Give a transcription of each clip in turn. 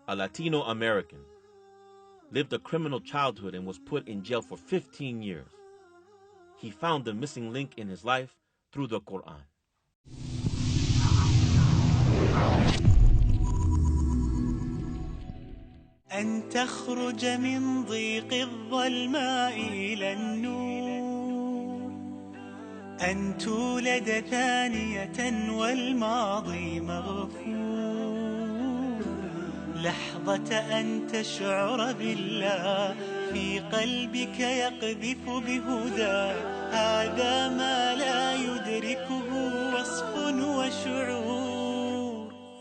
a Latino American, lived a criminal childhood and was put in jail for 15 years. He found the missing link in his life through the Quran. أن تخرج من ضيق الظلماء إلى النور، أن تولد ثانية والماضي مغفور، لحظة أن تشعر بالله في قلبك يقذف بهدى، هذا ما لا يدركه وصف وشعور.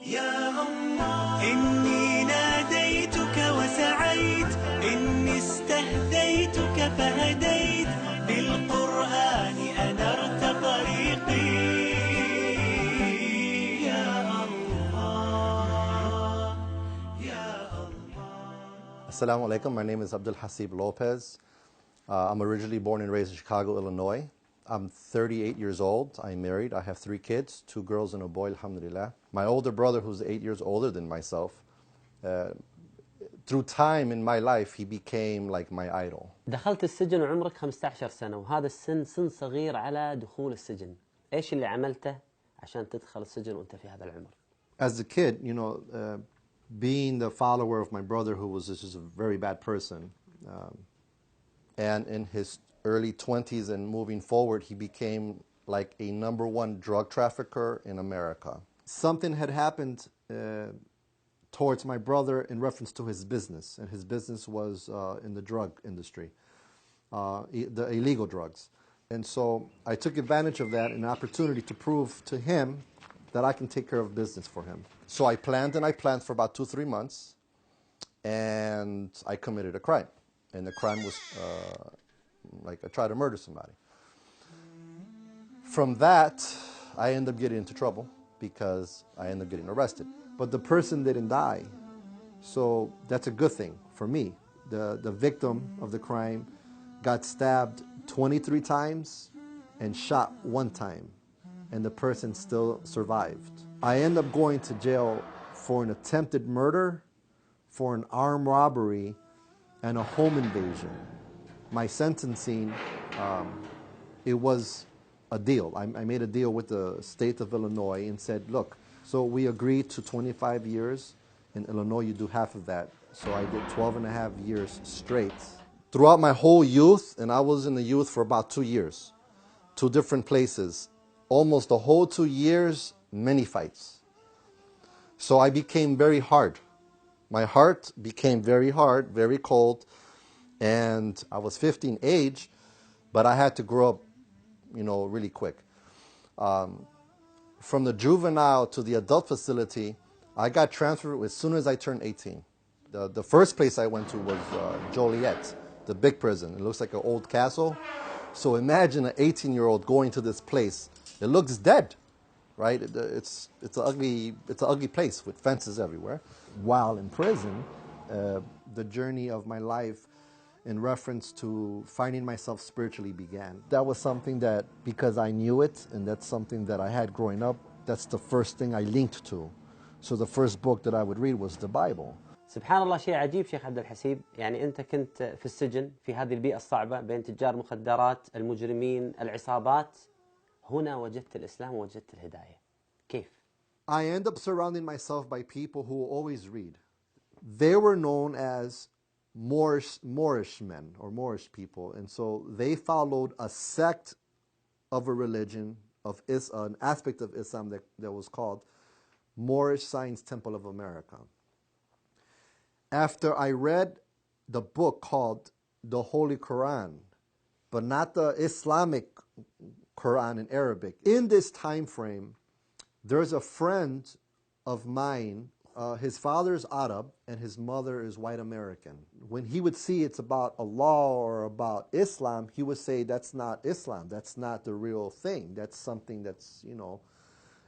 يا الله إني ناديتك وسعيت، إني استهديتك فهديت، بالقرآن أنرت طريقي. يا الله يا الله. Assalamu alaikum. My name is الحسيب Lopez. I'm originally born and raised in Chicago, Illinois. I'm 38 years old. I'm married. I have 3 kids, 2 girls and a boy, alhamdulillah. My older brother, who's 8 years older than myself, through time in my life, he became like my idol. دخلت السجن وعمرك 15 سنة، وهذا السن سن صغير على دخول السجن. إيش اللي عملته عشان تدخل السجن وأنت في هذا العمر؟ As a kid, being the follower of my brother, who was just a very bad person, and in his early 20s and moving forward, he became like a #1 drug trafficker in America. Something had happened towards my brother in reference to his business, and his business was in the drug industry, the illegal drugs. And so I took advantage of that, an opportunity to prove to him that I can take care of business for him. So I planned for about 2-3 months, and I committed a crime. And the crime was I tried to murder somebody. From that, I ended up getting into trouble because I ended up getting arrested. But the person didn't die, so that's a good thing for me. The victim of the crime got stabbed 23 times and shot 1 time, and the person still survived. I ended up going to jail for an attempted murder, for an armed robbery, and a home invasion. My sentencing, it was a deal. I made a deal with the state of Illinois and said, look, so we agreed to 25 years. In Illinois, you do half of that. So I did 12.5 years straight. Throughout my whole youth, and I was in the youth for about 2 years, 2 different places, almost the whole 2 years, many fights. So I became very hard. My heart became very hard, very cold, and I was 15 age, but I had to grow up, really quick. From the juvenile to the adult facility, I got transferred as soon as I turned 18. The first place I went to was Joliet, the big prison. It looks like an old castle. So imagine an 18-year-old going to this place. It looks dead, right? It's an ugly place with fences everywhere. While in prison, the journey of my life in reference to finding myself spiritually began. That was something that, because I knew it, and that's something that I had growing up, that's the first thing I linked to. So the first book that I would read was the Bible. سبحان الله، شيء عجيب شيخ عبد الحسيب. يعني أنت كنت في السجن في هذه البيئة الصعبة بين تجار مخدرات، المجرمين، العصابات. هنا وجدت الإسلام ووجدت الهداية. كيف؟ I end up surrounding myself by people who always read. They were known as Moorish men or Moorish people, and so they followed a sect of a religion of an aspect of Islam that was called Moorish Science Temple of America. After I read the book called the Holy Quran, but not the Islamic Quran in Arabic, in this time frame, there's a friend of mine. His father is Arab and his mother is white American. When he would see it's about Allah or about Islam, he would say, that's not Islam. That's not the real thing. That's something that's,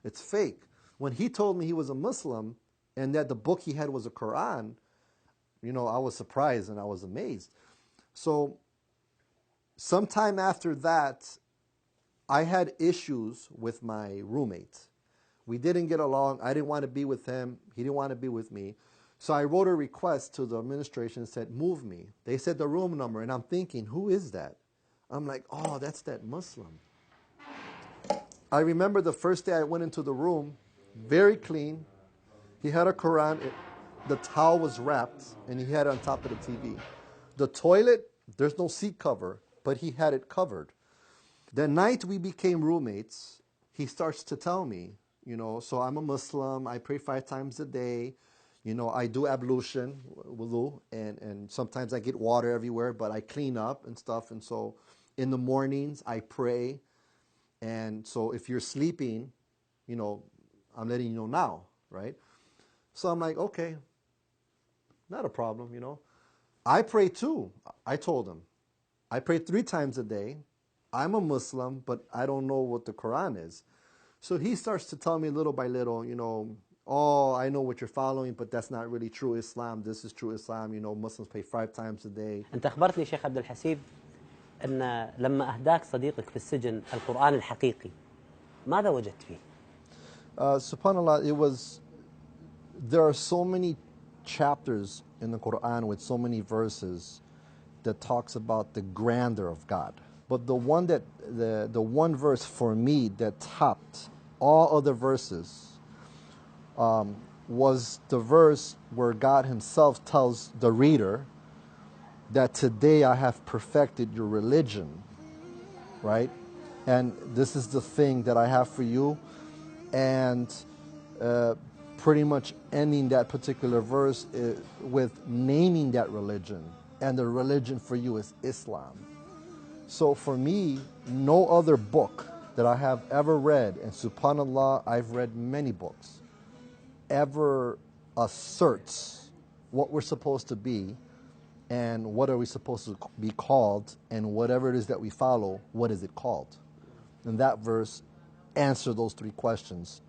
it's fake. When he told me he was a Muslim and that the book he had was a Quran, I was surprised and I was amazed. So sometime after that, I had issues with my roommate. We didn't get along. I didn't want to be with him. He didn't want to be with me. So I wrote a request to the administration and said, move me. They said the room number, and I'm thinking, who is that? I'm like, oh, that's that Muslim. I remember the first day I went into the room, very clean. He had a Quran. The towel was wrapped, and he had it on top of the TV. The toilet, there's no seat cover, but he had it covered. The night we became roommates, he starts to tell me, so I'm a Muslim. I pray 5 times a day. I do ablution, wudu, and sometimes I get water everywhere, but I clean up and stuff. And so in the mornings, I pray. And so if you're sleeping, I'm letting you know now, right? So I'm like, okay, not a problem, I pray too, I told him. I pray 3 times a day. I'm a Muslim, but I don't know what the Quran is. So he starts to tell me little by little, oh, I know what you're following, but that's not really true Islam. This is true Islam. Muslims pray 5 times a day. أنت أخبرتني شيخ عبد الحسيب أن لما أهداك صديقك في السجن القرآن الحقيقي ماذا وجدت فيه؟ SubhanAllah, there are so many chapters in the Quran with so many verses that talks about the grandeur of God. But the one verse for me that topped all other verses was the verse where God himself tells the reader that today I have perfected your religion, right? And this is the thing that I have for you. And pretty much ending that particular verse with naming that religion. And the religion for you is Islam. So for me, no other book that I have ever read, and subhanAllah, I've read many books, ever asserts what we're supposed to be and what are we supposed to be called, and whatever it is that we follow, what is it called? And that verse answered those 3 questions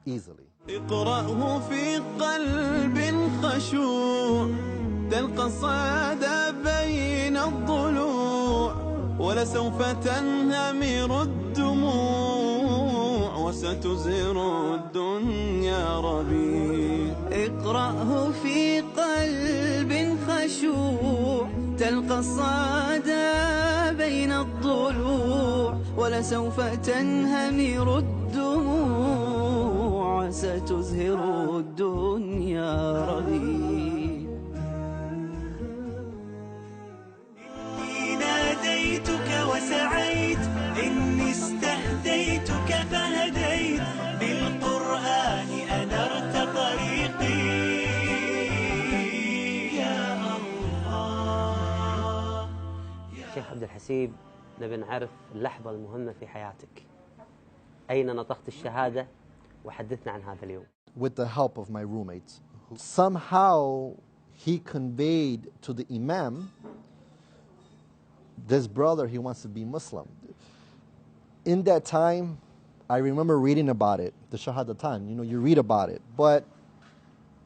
easily. اقرأه في قلب خشوع تلقى الصعد بين الضلوع ولسوف تنهمر الدموع وستزهر الدنيا ربيع اقرأه في قلب خشوع تلقى الصعد بين الضلوع ولسوف تنهمر الدموع ستزهر الدنيا ربيع إني ناديتك وسعيت إني استهديتك فهديت بالقرآن أنرت طريقي يا الله. شيخ عبد الحسيب، نبي نعرف اللحظة المهمة في حياتك. أين نطقت الشهادة؟ وحدثنا عن هذا اليوم. With the help of my roommates, somehow he conveyed to the imam, this brother, he wants to be Muslim. In that time, I remember reading about it, the Shahadatan, you read about it. But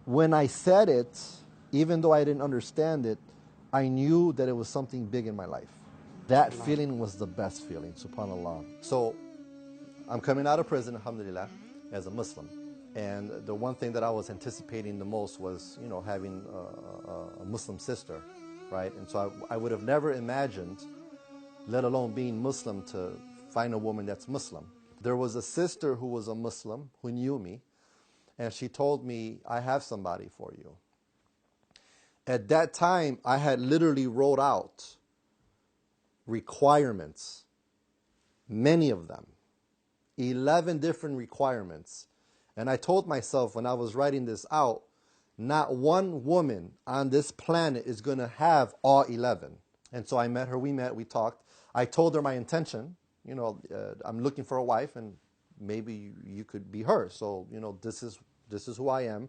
when I said it, even though I didn't understand it, I knew that it was something big in my life. That feeling was the best feeling, subhanAllah. So I'm coming out of prison, alhamdulillah, as a Muslim. And the one thing that I was anticipating the most was, having a Muslim sister, right? And so I would have never imagined, let alone being Muslim, to find a woman that's Muslim. There was a sister who was a Muslim who knew me, and she told me, I have somebody for you. At that time, I had literally wrote out requirements, many of them, 11 different requirements. And I told myself when I was writing this out, not one woman on this planet is going to have all 11. And so I met her, we talked. I told her my intention, I'm looking for a wife, and maybe you could be her. So, this is who I am.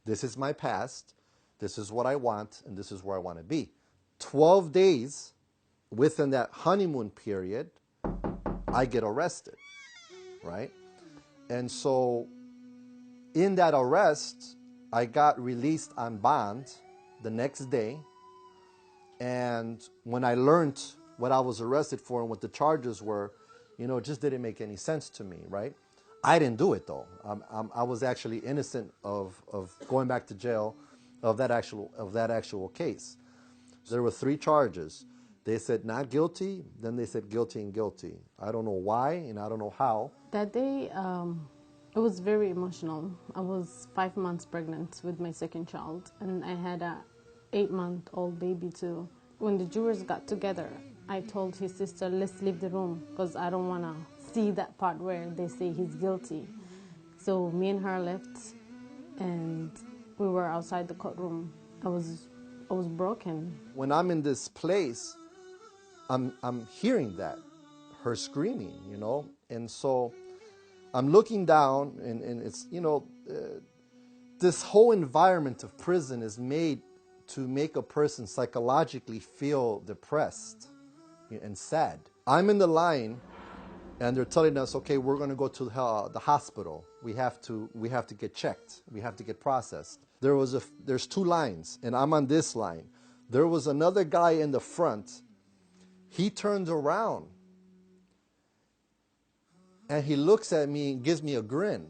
This is my past. This is what I want, and this is where I want to be. 12 days within that honeymoon period, I get arrested, right? And so in that arrest, I got released on bond the next day. And when I learned what I was arrested for and what the charges were, it just didn't make any sense to me, right? I didn't do it, though. I was actually innocent of going back to jail of that actual case. There were 3 charges. They said not guilty, then they said guilty and guilty. I don't know why and I don't know how. That day, it was very emotional. I was 5 months pregnant with my second child, and I had a 8-month-old baby too. When the jurors got together, I told his sister, let's leave the room because I don't want to see that part where they say he's guilty. So me and her left, and we were outside the courtroom. I was broken. When I'm in this place, I'm hearing that, her screaming, you know, and so I'm looking down, and it's, you know, this whole environment of prison is made to make a person psychologically feel depressed and sad. I'm in the line, and they're telling us, okay, we're going to go to the hospital. We have to get checked. We have to get processed. There's 2 lines, and I'm on this line. There was another guy in the front. He turns around, and he looks at me and gives me a grin.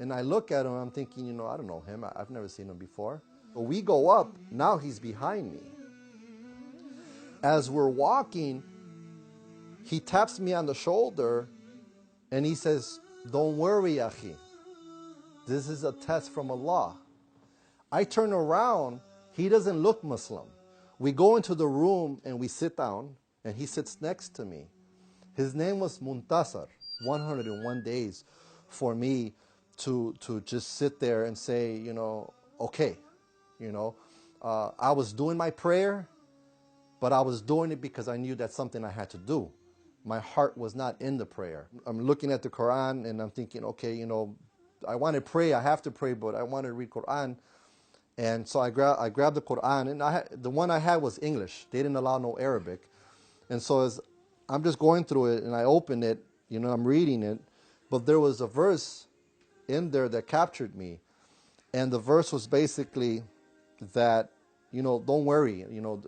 And I look at him, I'm thinking, you know, I don't know him. I've never seen him before. But we go up, now he's behind me. As we're walking, he taps me on the shoulder, and he says, don't worry, Akhi. This is a test from Allah. I turn around, he doesn't look Muslim. We go into the room, and we sit down, and he sits next to me. His name was Muntasar. 101 days for me to just sit there and say, you know, okay, you know, I was doing my prayer, but I was doing it because I knew that's something I had to do. My heart was not in the prayer. I'm looking at the Quran and I'm thinking, okay, you know, I want to pray, I have to pray, but I want to read Quran. And so I grabbed the Quran, and the one I had was English. They didn't allow no Arabic. And so as I'm just going through it, and I open it, you know, I'm reading it, but there was a verse in there that captured me. And the verse was basically that, you know, don't worry, you know,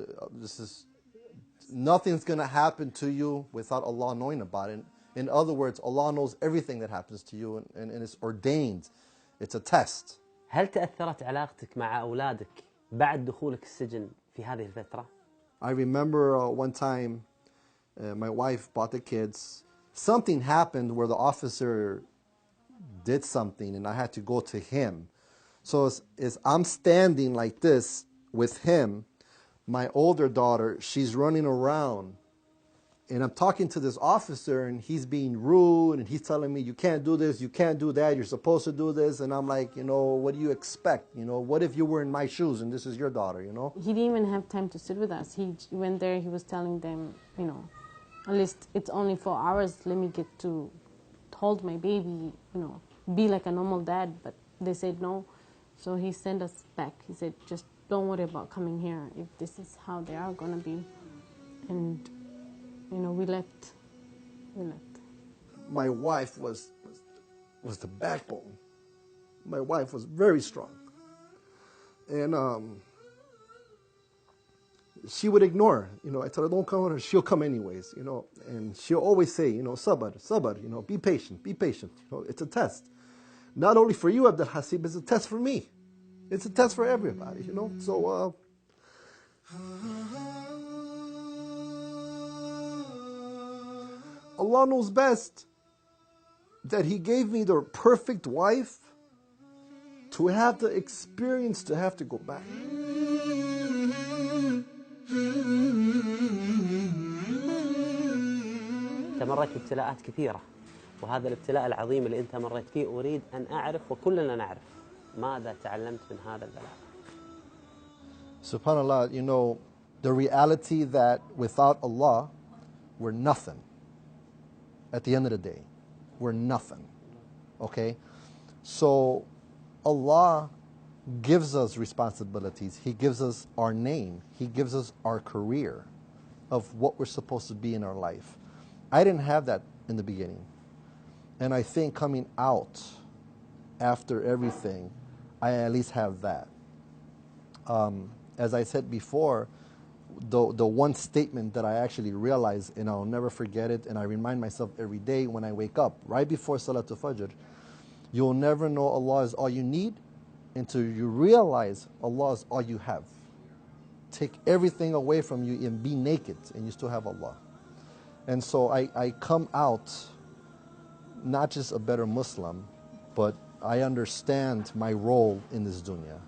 nothing's going to happen to you without Allah knowing about it. In other words, Allah knows everything that happens to you, and it's ordained. It's a test. هل تأثرت علاقتك مع أولادك بعد دخولك السجن في هذه الفترة؟ I remember one time my wife brought the kids. Something happened where the officer did something and I had to go to him. So as I'm standing like this with him, my older daughter, she's running around, and I'm talking to this officer, and he's being rude, and he's telling me, you can't do this, you can't do that, you're supposed to do this. And I'm like, you know, what do you expect? You know, what if you were in my shoes and this is your daughter, you know? He didn't even have time to sit with us. He went there, he was telling them, you know, at least it's only 4 hours, let me get to hold my baby, you know, be like a normal dad. But they said no. So he sent us back. He said, just don't worry about coming here if this is how they are going to be. And, you know, we left. My wife was the backbone. My wife was very strong. And she would ignore, you know, I told her, don't come on her, she'll come anyways, you know. And she'll always say, you know, sabr, you know, be patient. You know, it's a test. Not only for you, Abdul Hasib, it's a test for me. It's a test for everybody, you know. So, Allah knows best that He gave me the perfect wife to have the experience to have to go back. مريت بابتلاءات كثيرة، وهذا الابتلاء العظيم اللي أنت مريت فيه أريد أن أعرف وكلنا نعرف ماذا تعلمت من هذا البلاء. SubhanAllah, you know, the reality that without Allah, we're nothing. At the end of the day, we're nothing. Okay? So Allah gives us responsibilities. He gives us our name. He gives us our career of what we're supposed to be in our life. I didn't have that in the beginning. And I think coming out after everything, I at least have that. As I said before, the one statement that I actually realized, and I'll never forget it, and I remind myself every day when I wake up, right before Salatul Fajr, you'll never know Allah is all you need until you realize Allah is all you have. Take everything away from you and be naked, and you still have Allah. And so I come out not just a better Muslim, but I understand my role in this dunya.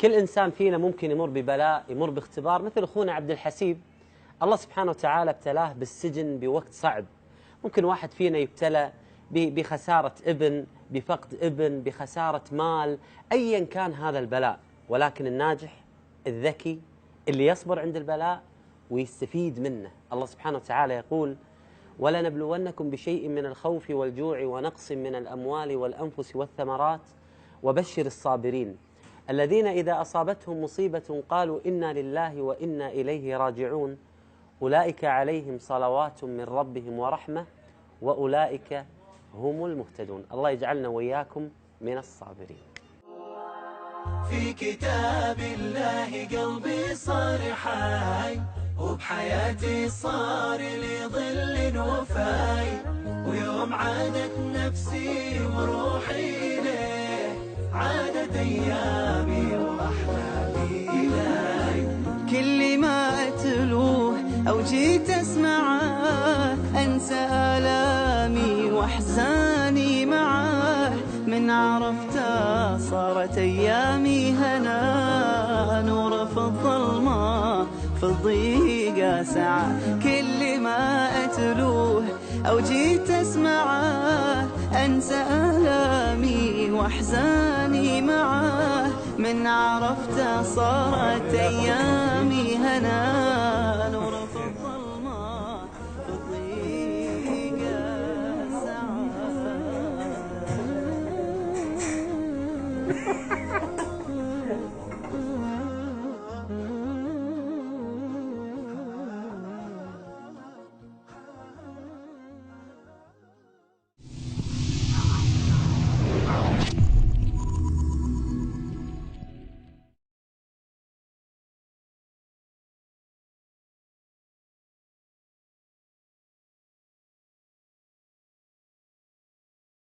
كل إنسان فينا ممكن يمر ببلاء، يمر باختبار، مثل أخونا عبد الحسيب الله سبحانه وتعالى ابتلاه بالسجن بوقت صعب. ممكن واحد فينا يبتلى بخسارة ابن، بفقد ابن، بخسارة مال، أيا كان هذا البلاء، ولكن الناجح الذكي اللي يصبر عند البلاء ويستفيد منه. الله سبحانه وتعالى يقول: ولنبلونكم بشيء من الخوف والجوع ونقص من الأموال والأنفس والثمرات وبشر الصابرين الذين إذا أصابتهم مصيبة قالوا إنا لله وإنا إليه راجعون أولئك عليهم صلوات من ربهم ورحمة وأولئك هم المهتدون. الله يجعلنا وإياكم من الصابرين. في كتاب الله قلبي صار حي، وبحياتي صار لي ظل وفاي، ويوم عادت نفسي وروحي إليه عادت أيامي وأحلامي إليه. كل ما أتلوه أو جيت أسمعه أنسى آلامي وأحزاني معاه، من عرفته صارت أيامي هنا، نور في الظلمة في الضيقة ساعة. كل ما أتلوه أو جيت أسمعه أنسى آلامي وأحزاني معاه، من عرفته صارت أيامي هنا،